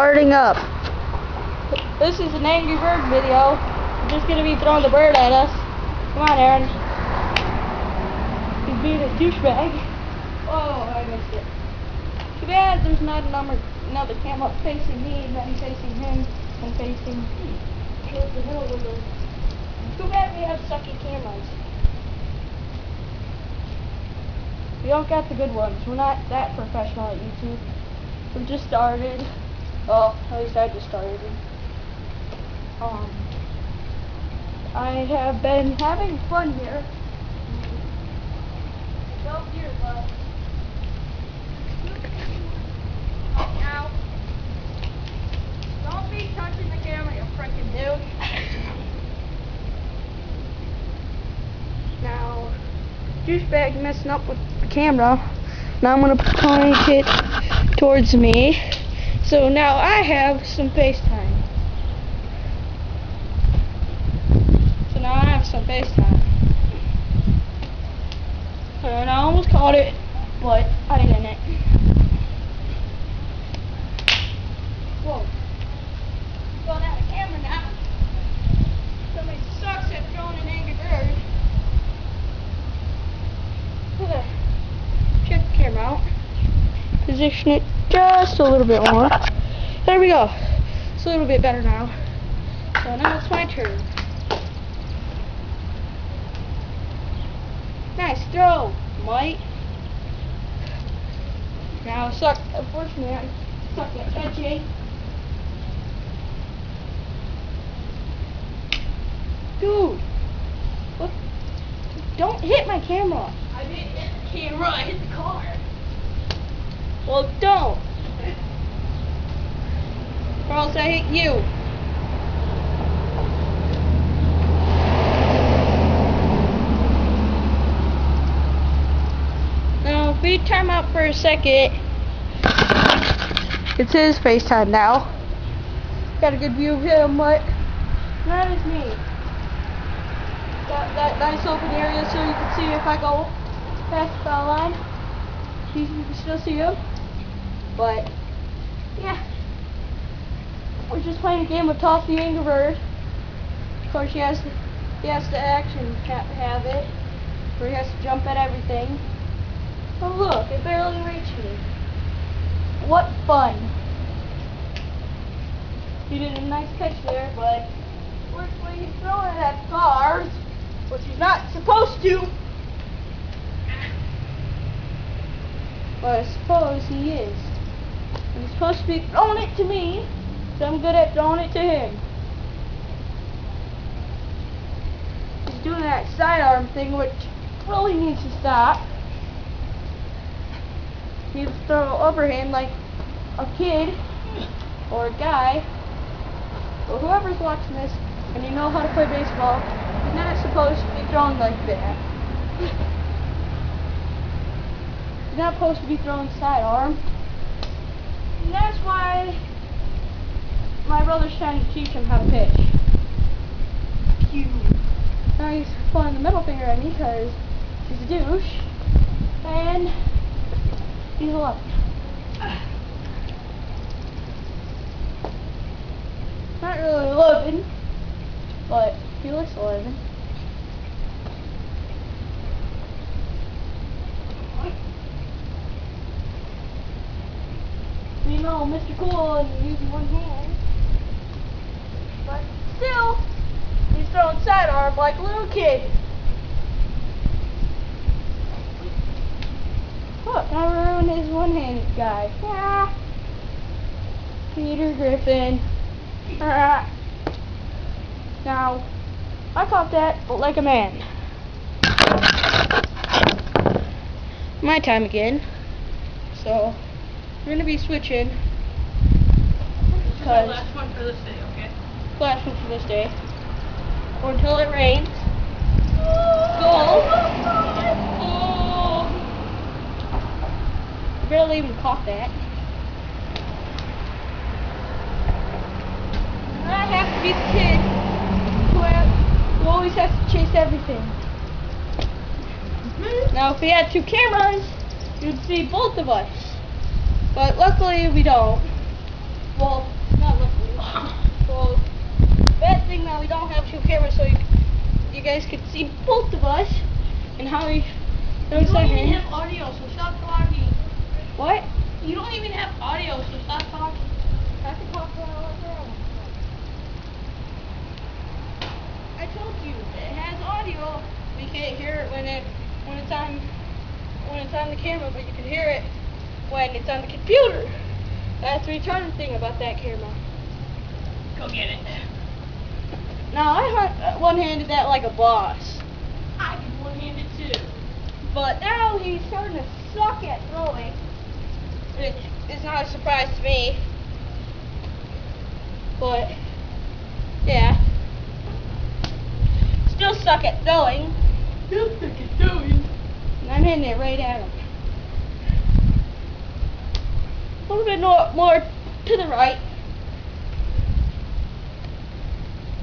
starting up. This is an Angry Bird video. I'm just gonna be throwing the bird at us. Come on, Aaron. He's being a douchebag. Oh, I missed it. Too bad there's not another camera facing me, and then facing him, and facing towards the middle window. Too bad we have sucky cameras. We don't got the good ones. We're not that professional at YouTube. We just started. Well, at least I just started. I have been having fun here. Go here, bud. Now, don't be touching the camera, you frickin' dude. Now, douchebag messing up with the camera. Now I'm gonna point it towards me. So now I have some FaceTime. And I almost caught it, but I didn't. Whoa. Going out of camera now. Somebody sucks at throwing an Angry Bird. Okay. Check the camera out. Position it just a little bit more. There we go. It's a little bit better now. So now it's my turn. Nice throw, Mike. Now unfortunately I suck at catching. Dude, what? Don't hit my camera. I didn't hit the camera, I hit the car. Well, don't. Or else I hit you. If we time out for a second, it's his FaceTime now. Got a good view of him, but that is me. Got that nice open area so you can see if I go past the foul line. You can still see him. But, yeah. We're just playing a game of Toss the Angry Bird. Of course, he has to action have it, where he has to jump at everything. Oh look, it barely reached me. What fun. He did a nice catch there, but unfortunately he's throwing it at cars, which he's not supposed to. But I suppose he is. And he's supposed to be throwing it to me, so I'm good at throwing it to him. He's doing that sidearm thing, which really needs to stop. You throw overhand like a kid or a guy or whoever's watching this and you know how to play baseball. You're not supposed to be throwing like that. You're not supposed to be throwing sidearm. And that's why my brother's trying to teach him how to pitch. Now he's pulling the middle finger at me because he's a douche. And he's 11. Not really 11, but he looks 11. You know, Mr. Cool and using one hand. But still, he's throwing sidearm like a little kid. Look, I ruined his one-handed guy. Ah. Peter Griffin. Ah. Now, I caught that, but like a man. My time again. So, we're gonna be switching. This is the last one for this day, okay? Last one for this day. Or until it rains. Go. Barely even caught that. And I have to be the kid who always has to chase everything. Now if we had two cameras, you'd see both of us. But luckily we don't. Well, not luckily. Well, bad thing now we don't have two cameras, so you guys could see both of us and how we. You don't even have audio, so stop talking. What? You don't even have audio, so stop talking. I can talk when I want to. I told you it has audio. We can't hear it when it's on the camera, but you can hear it when it's on the computer. That's the retarded thing about that camera. Go get it. Now I one-handed that like a boss, I can one-handed too. but now he's starting to suck at throwing, which is not a surprise to me. But yeah, still suck at throwing. Still suck at throwing. And I'm hitting it right at him. A little bit more to the right.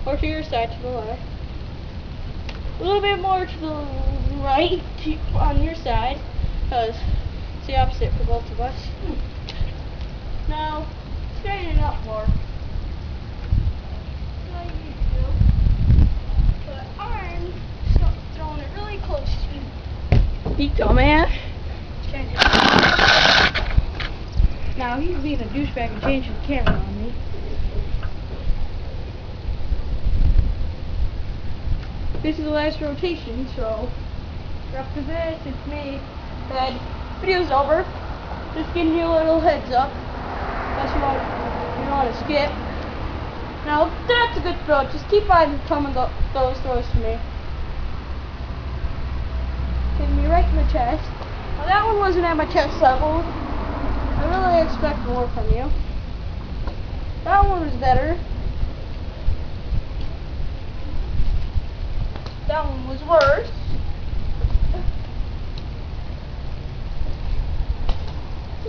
Or to your side, to the left. A little bit more to the right on your side, because it's the opposite for both of us. Now, straighten it up more. Like you do. But I'm throwing it really close to you. You dumbass. Now he's being a douchebag and changing the camera on me. This is the last rotation, so after this, it's me. And video's over. Just giving you a little heads up. Unless you want to skip. Now that's a good throw. Just keep on coming those throws to me. Hitting me right in the chest. Now that one wasn't at my chest level. I really expect more from you. That one was better. That one was worse.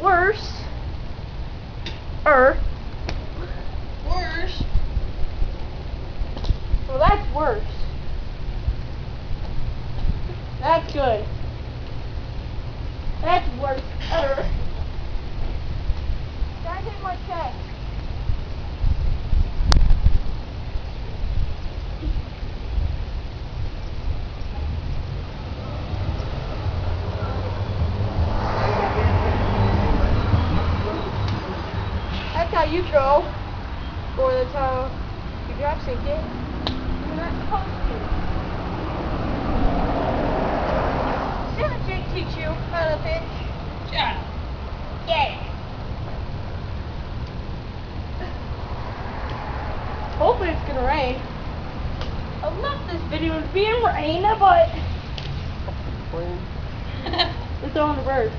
Worse. Worse. Well, that's worse. That's good. That's worse. That hit my chest. That's how you throw. Or that's how you drop sync it. You're not supposed to. Didn't Jake teach you how to pitch? Shut up. Yeah. Hopefully it's gonna rain. I love this video to be in rain, but we're throwing a bird.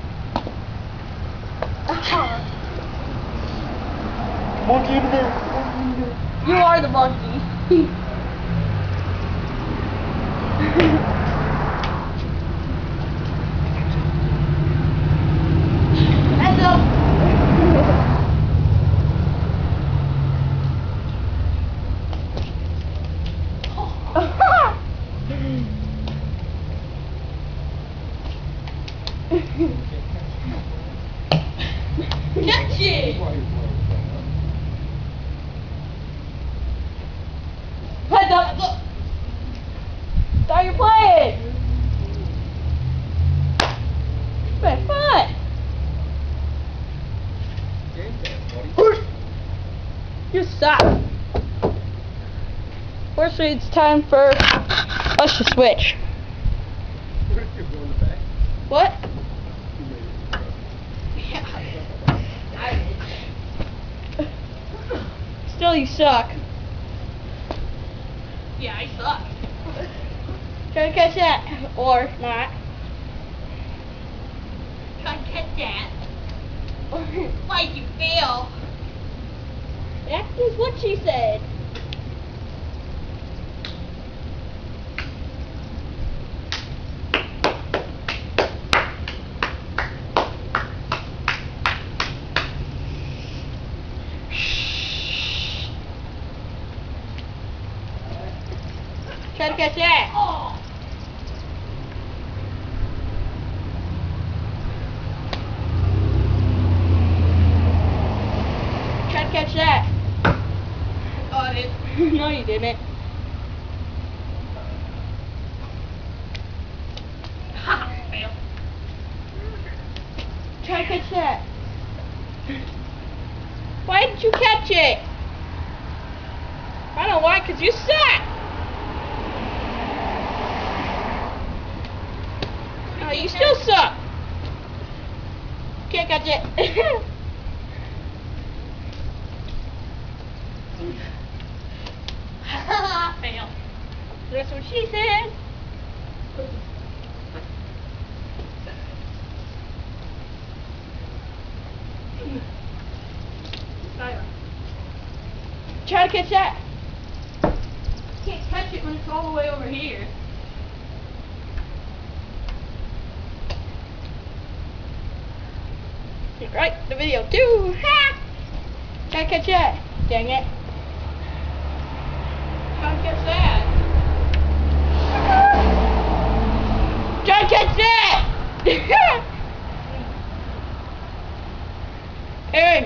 Monkey in the bird. You are the monkey. Heads up. Catch it! Heads up. Look. Thought you're playing. Been fun. You suck. First, it's time for us to switch. What? Still, you suck. Yeah, I suck. Try to catch that, or not. Try to catch that. Why'd you fail? That is what she said. Try to catch that. Oh. Try to catch that. caught it. No, you didn't. Ha! Fail. Try to catch that. Why didn't you catch it? I don't know why, 'cause you suck. Oh, you still suck. Can't catch it. Ha! Fail. That's what she said. Try to catch that. Can't catch it when it's all the way over here. Right, the video too. Ha! Try to catch that. Dang it. Try to catch that. Try to catch that. Aaron.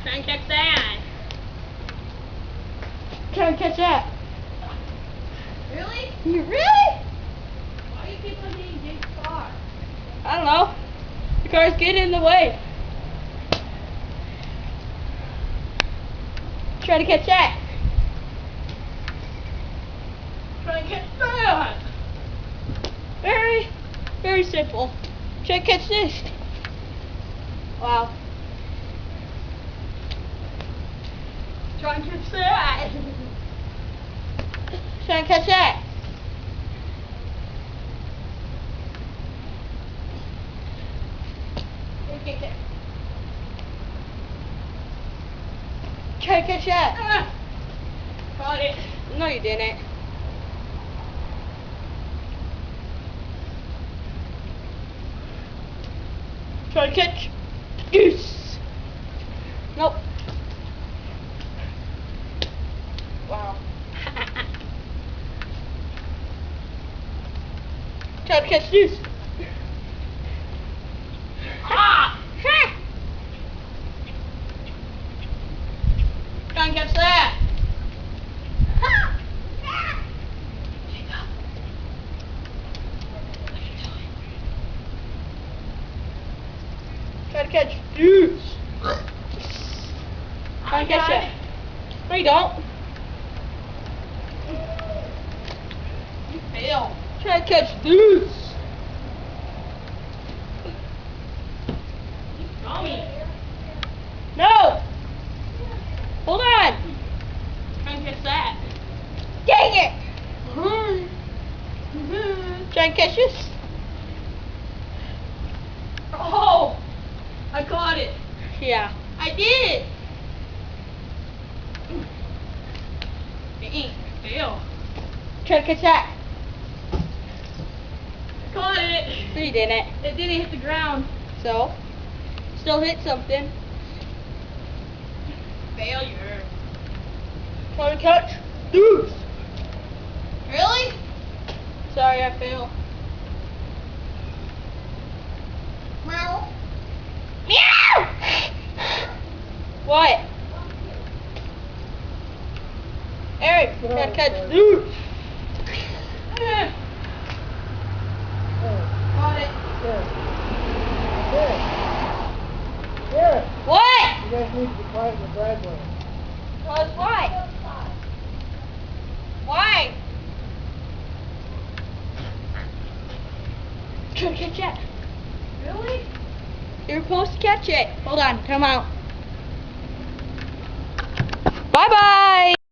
Try and catch that. Try to catch that. Really? You really? Why do you keep on hitting Jake's car? I don't know. The car's getting in the way. Try to catch that. Try and catch that. Very, very simple. Try to catch this. Wow. Try and catch that. Try to catch that. Try to catch that. Caught it. No, you didn't. Try to catch goose. Nope. Wow. Try to catch goose. Ah! Ha! Try and catch that. Ha! Jacob. What are you doing? Try to catch goose. Try to catch got it. No, you don't. You failed. Try to catch goose. You dummy. No. Hold on. Try and catch that. Dang it. Try and catch this. Oh! I caught it. Yeah. I did. Dang, fail. Try to catch that. I caught it. No, you didn't. It didn't hit the ground. So, still hit something. Failure. Try to catch goose. Really? Sorry, I failed. Meow. Meow! What? Eric, gotta catch goose. Got it. What? You guys need to be quiet in the driveway. Cause what? Why? Try to catch it. Really? You're supposed to catch it. Hold on, come out. Bye-bye.